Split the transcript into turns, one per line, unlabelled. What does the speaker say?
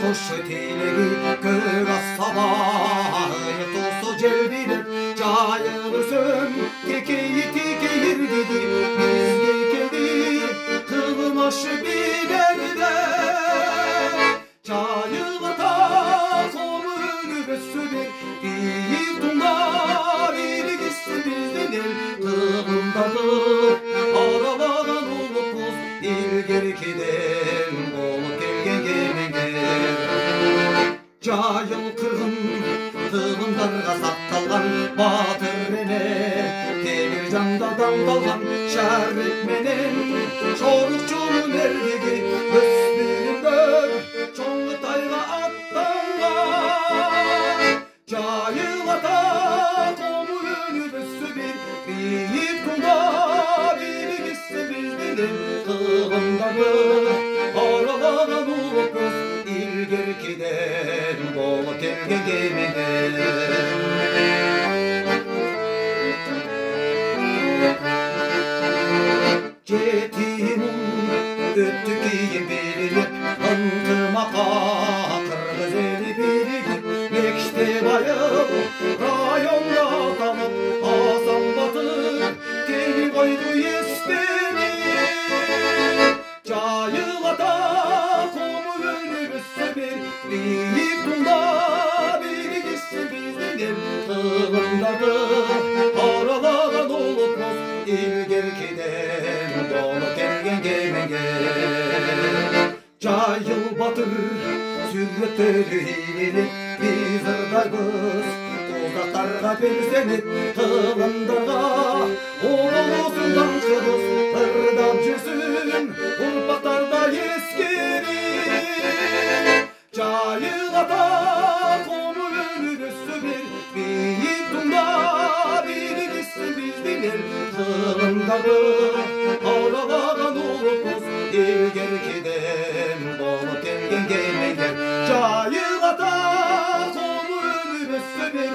Koşu tilegi kögas sabahı tosu celbilip cayılısın tekeyi tekeyir dedi bizge keldi kılmaş bilerde cayılata komunu besübir deyip dumlar ilgisi bizden el kılındadır arabadan olupuz ilgerikiden olup gelgen gelmenger cayıl kırgın kılındarga sakkalgan batır ene temir janda damdalgan şarret menen çorukçunun erkegi öspüründör çoңғы тайга аттанған жайыл ата кому өнүбүсү бир бийик тумда бийлигиси биздин кылгындагы аралаган улукпуз илгеркиден болуп келген кемеңер жетимун өттү кийин белилеп ынтымакка кыргыз эли биригип мектеп айыл районда аталып асан батыр келин койду эстенип жайыл ата кому өнүбүсү бир бийик тумда бийлигиси биздин эл тылындагы аралаган улукпуз илгеркиден болуп келген кемеңер жайыл батыр сүрөттөрү ийленип биз ырдайбыз тозактарга белсенип кылындырга улуусундан кыбыз ырдап жүрсүн урпактарда эскерип жайыл ата кому өнүбүсү бир бийик тумда бийлигиси биздин эл кылындагы аралаган улукпуз илгеркиден болуп келген кемеңер жайыл ата кому өнүбүсү бир